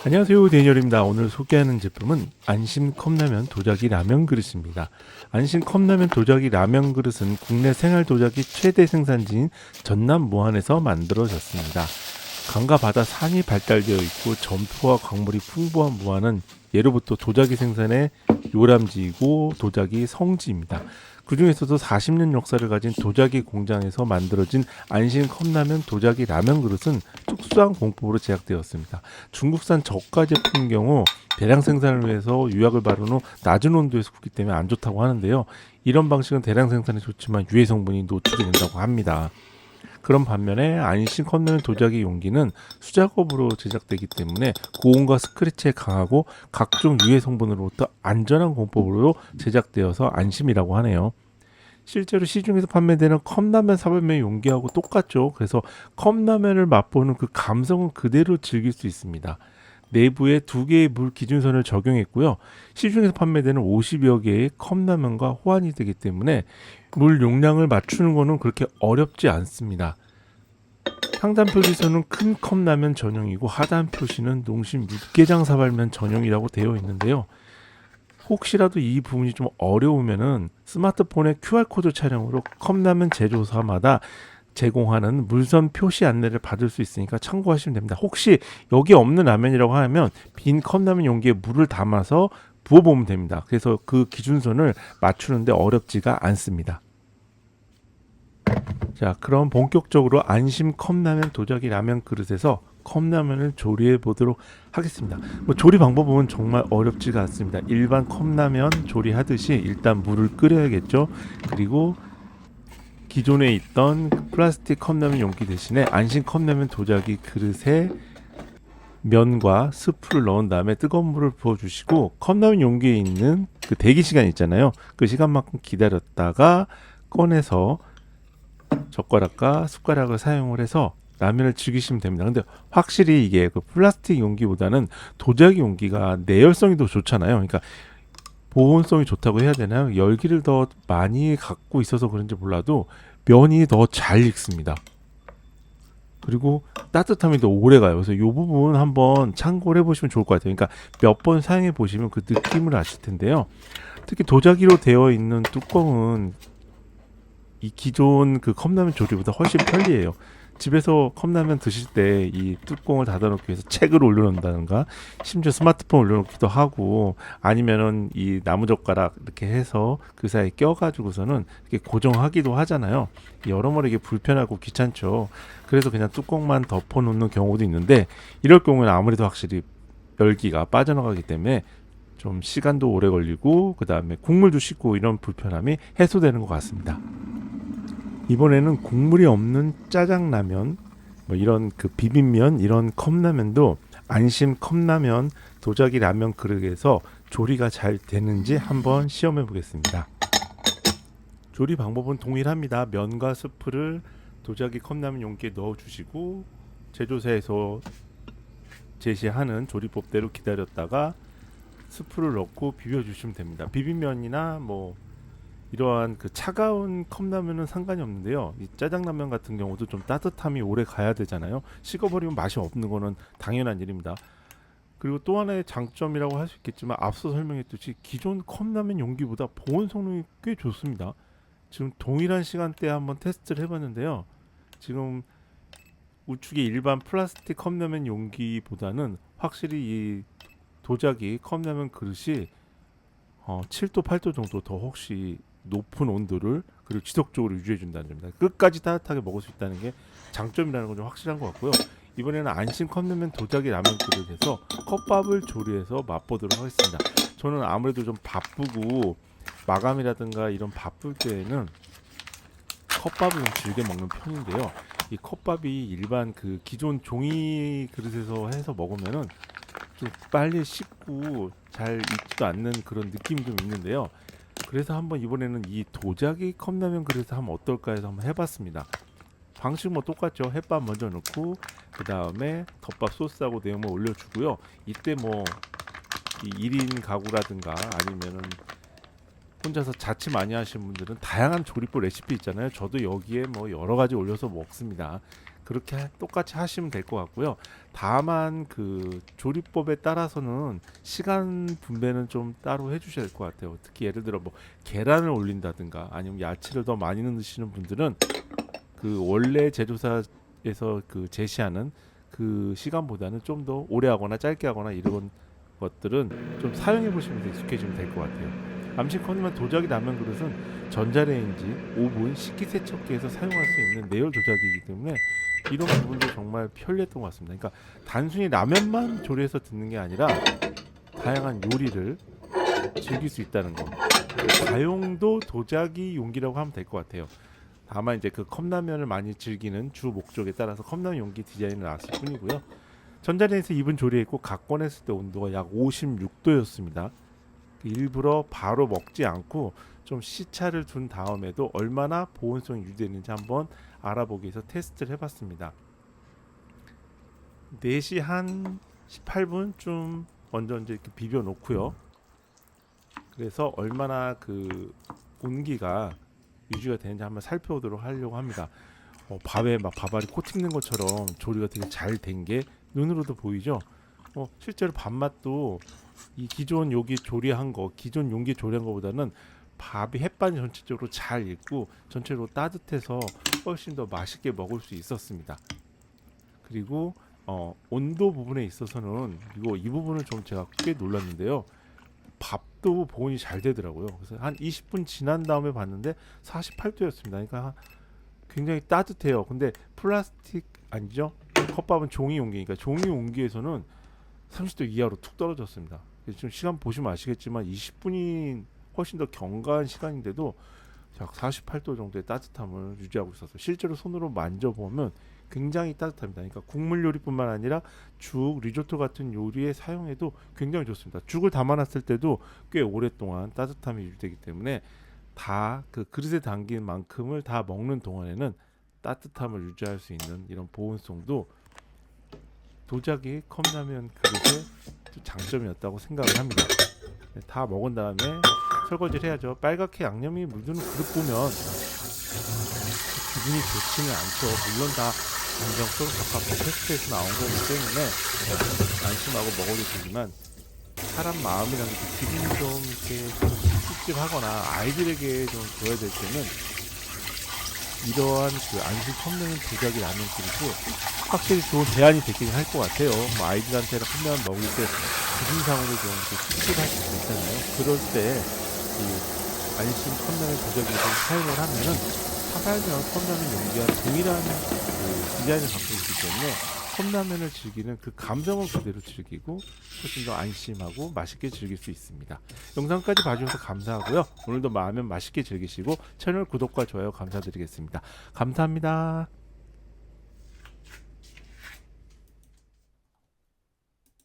안녕하세요, 데니얼입니다. 오늘 소개하는 제품은 안심 컵라면 도자기 라면 그릇입니다. 안심 컵라면 도자기 라면 그릇은 국내 생활 도자기 최대 생산지인 전남 무안에서 만들어졌습니다. 강과 바다 산이 발달되어 있고 점토와 광물이 풍부한 무안은 예로부터 도자기 생산의 요람지이고 도자기 성지입니다. 그 중에서도 40년 역사를 가진 도자기 공장에서 만들어진 안심 컵라면 도자기 라면 그릇은 특수한 공법으로 제작되었습니다. 중국산 저가 제품인 경우 대량 생산을 위해서 유약을 바른 후 낮은 온도에서 굽기 때문에 안 좋다고 하는데요. 이런 방식은 대량 생산에 좋지만 유해 성분이 노출이 된다고 합니다. 그런 반면에 안심 컵라면 도자기 용기는 수작업으로 제작되기 때문에 고온과 스크래치에 강하고 각종 유해 성분으로부터 안전한 공법으로 제작되어서 안심이라고 하네요. 실제로 시중에서 판매되는 컵라면 사발면 용기하고 똑같죠. 그래서 컵라면을 맛보는 그 감성은 그대로 즐길 수 있습니다. 내부에 2개의 물 기준선을 적용했고요. 시중에서 판매되는 50여 개의 컵라면과 호환이 되기 때문에 물 용량을 맞추는 것은 그렇게 어렵지 않습니다. 상단 표시선은 큰 컵라면 전용이고 하단 표시는 농심 육개장 사발면 전용이라고 되어 있는데요. 혹시라도 이 부분이 좀 어려우면은 스마트폰의 QR코드 촬영으로 컵라면 제조사마다 제공하는 물선 표시 안내를 받을 수 있으니까 참고하시면 됩니다. 혹시 여기 없는 라면이라고 하면 빈 컵라면 용기에 물을 담아서 부어보면 됩니다. 그래서 그 기준선을 맞추는데 어렵지가 않습니다. 자, 그럼 본격적으로 안심 컵라면 도자기 라면 그릇에서 컵라면을 조리해 보도록 하겠습니다. 조리 방법은 정말 어렵지가 않습니다. 일반 컵라면 조리하듯이 일단 물을 끓여야겠죠. 그리고 기존에 있던 플라스틱 컵라면 용기 대신에 안심 컵라면 도자기 그릇에 면과 스프를 넣은 다음에 뜨거운 물을 부어주시고 컵라면 용기에 있는 그 대기 시간 있잖아요. 그 시간만큼 기다렸다가 꺼내서 젓가락과 숟가락을 사용을 해서 라면을 즐기시면 됩니다. 근데 확실히 이게 그 플라스틱 용기보다는 도자기 용기가 내열성이 더 좋잖아요. 그러니까 보온성이 좋다고 해야 되나요? 열기를 더 많이 갖고 있어서 그런지 몰라도 면이 더 잘 익습니다. 그리고 따뜻함이 더 오래 가요. 그래서 이 부분 한번 참고를 해보시면 좋을 것 같아요. 그러니까 몇 번 사용해 보시면 그 느낌을 아실 텐데요. 특히 도자기로 되어 있는 뚜껑은 이 기존 그 컵라면 조리보다 훨씬 편리해요. 집에서 컵라면 드실 때 이 뚜껑을 닫아놓기 위해서 책을 올려놓는다든가 심지어 스마트폰 올려놓기도 하고 아니면은 이 나무젓가락 이렇게 해서 그 사이에 껴가지고서는 이렇게 고정하기도 하잖아요. 여러모로 이게 불편하고 귀찮죠. 그래서 그냥 뚜껑만 덮어놓는 경우도 있는데 이럴 경우에는 아무래도 확실히 열기가 빠져나가기 때문에 좀 시간도 오래 걸리고 그 다음에 국물도 씻고 이런 불편함이 해소되는 것 같습니다. 이번에는 국물이 없는 짜장라면, 이런 그 비빔면, 이런 컵라면도 안심 컵라면 도자기 라면 그릇에서 조리가 잘 되는지 한번 시험해 보겠습니다. 조리 방법은 동일합니다. 면과 스프를 도자기 컵라면 용기에 넣어 주시고 제조사에서 제시하는 조리법대로 기다렸다가 스프를 넣고 비벼 주시면 됩니다. 비빔면이나 이러한 그 차가운 컵라면은 상관이 없는데요. 이 짜장라면 같은 경우도 좀 따뜻함이 오래 가야 되잖아요. 식어버리면 맛이 없는 거는 당연한 일입니다. 그리고 또 하나의 장점이라고 할 수 있겠지만 앞서 설명했듯이 기존 컵라면 용기보다 보온 성능이 꽤 좋습니다. 지금 동일한 시간대에 한번 테스트를 해봤는데요. 지금 우측의 일반 플라스틱 컵라면 용기보다는 확실히 이 도자기 컵라면 그릇이 7도 8도 정도 더 혹시 높은 온도를 그리고 지속적으로 유지해 준다는 점입니다. 끝까지 따뜻하게 먹을 수 있다는 게 장점이라는 건 좀 확실한 것 같고요. 이번에는 안심 컵라면 도자기 라면 그릇에서 컵밥을 조리해서 맛보도록 하겠습니다. 저는 아무래도 좀 바쁘고 마감이라든가 이런 바쁠 때에는 컵밥을 좀 즐겨 먹는 편인데요. 이 컵밥이 일반 그 기존 종이 그릇에서 해서 먹으면은 좀 빨리 식고 잘 익지도 않는 그런 느낌이 좀 있는데요. 그래서 한번 이번에는 이 도자기 컵라면 그릇에서 한번 어떨까 해서 한번 해봤습니다. 방식 똑같죠. 햇밥 먼저 넣고 그 다음에 덮밥 소스하고 내용물 올려주고요. 이때 이 1인 가구라든가 아니면은 혼자서 자취 많이 하시는 분들은 다양한 조리법 레시피 있잖아요. 저도 여기에 뭐 여러 가지 올려서 먹습니다. 그렇게 똑같이 하시면 될 것 같고요. 다만 그 조리법에 따라서는 시간 분배는 좀 따로 해주셔야 될 것 같아요. 특히 예를 들어 뭐 계란을 올린다든가 아니면 야채를 더 많이 넣으시는 분들은 그 원래 제조사에서 그 제시하는 그 시간보다는 좀 더 오래 하거나 짧게 하거나 이런 것들은 좀 사용해 보시면서 익숙해지면 될 것 같아요. 암시 컵이면 도자기 라면 그릇은 전자레인지, 오븐, 식기세척기에서 사용할 수 있는 내열 조작이기 때문에 이런 부분도 정말 편리했던 것 같습니다. 그러니까 단순히 라면만 조리해서 듣는 게 아니라 다양한 요리를 즐길 수 있다는 거. 가용도 도자기 용기라고 하면 될 것 같아요. 다만 이제 그 컵라면을 많이 즐기는 주 목적에 따라서 컵라면 용기 디자인을 나왔을 뿐이고요. 전자레인지에서 2분 조리했고 각 꺼냈을 때 온도가 약 56도였습니다. 일부러 바로 먹지 않고 좀 시차를 둔 다음에도 얼마나 보온성이 유지되는지 한번 알아보기 위해서 테스트를 해봤습니다. 4시 한 18분쯤 먼저 이제 이렇게 비벼 놓고요. 그래서 얼마나 그 온기가 유지가 되는지 한번 살펴보도록 하려고 합니다. 밥에 막 밥알이 코팅된 것처럼 조리가 되게 잘 된 게 눈으로도 보이죠. 실제로 밥맛도 이 기존 요기 조리한 거, 기존 용기 조리한 거보다는 밥이 햇반이 전체적으로 잘 익고 전체로 따뜻해서 훨씬 더 맛있게 먹을 수 있었습니다. 그리고 온도 부분에 있어서는 이 부분을 좀 제가 꽤 놀랐는데요. 밥도 보온이 잘 되더라고요. 그래서 한 20분 지난 다음에 봤는데 48도였습니다. 그러니까 굉장히 따뜻해요. 근데 플라스틱 아니죠? 컵밥은 종이 용기니까 종이 용기에서는 30도 이하로 툭 떨어졌습니다. 지금 시간 보시면 아시겠지만 20분이 훨씬 더 경과한 시간인데도 약 48도 정도의 따뜻함을 유지하고 있어서 실제로 손으로 만져보면 굉장히 따뜻합니다. 그러니까 국물 요리뿐만 아니라 죽, 리조또 같은 요리에 사용해도 굉장히 좋습니다. 죽을 담아놨을 때도 꽤 오랫동안 따뜻함이 유지되기 때문에 다 그 그릇에 담긴 만큼을 다 먹는 동안에는 따뜻함을 유지할 수 있는 이런 보온성도 도자기 컵라면 그릇의 장점이었다고 생각을 합니다. 다 먹은 다음에 설거지를 해야죠. 빨갛게 양념이 묻은 그릇 보면 기분이 좋지는 않죠. 물론 다 안정성 적합한 테스트에서 나온 거기 때문에 안심하고 먹어도 되지만 사람 마음이라는 게 기분이 좀 이렇게 찝찝하거나 아이들에게 좀 줘야 될 때는 이러한 그 안심 컵라면 도자기 라면 그릇이 확실히 좋은 대안이 되긴 할 것 같아요. 뭐 아이들한테 컵라면 먹을 때 기분상으로 좀 찝찝할 수도 있잖아요. 그럴 때 이 안심 컵라면 도자기를 좀 사용을 하면은 사발면 컵라면 용기와 동일한 그 디자인을 갖고 있기 때문에 컵라면을 즐기는 그 감성을 그대로 즐기고 훨씬 더 안심하고 맛있게 즐길 수 있습니다. 영상까지 봐주셔서 감사하고요. 오늘도 라면 맛있게 즐기시고 채널 구독과 좋아요 감사드리겠습니다. 감사합니다.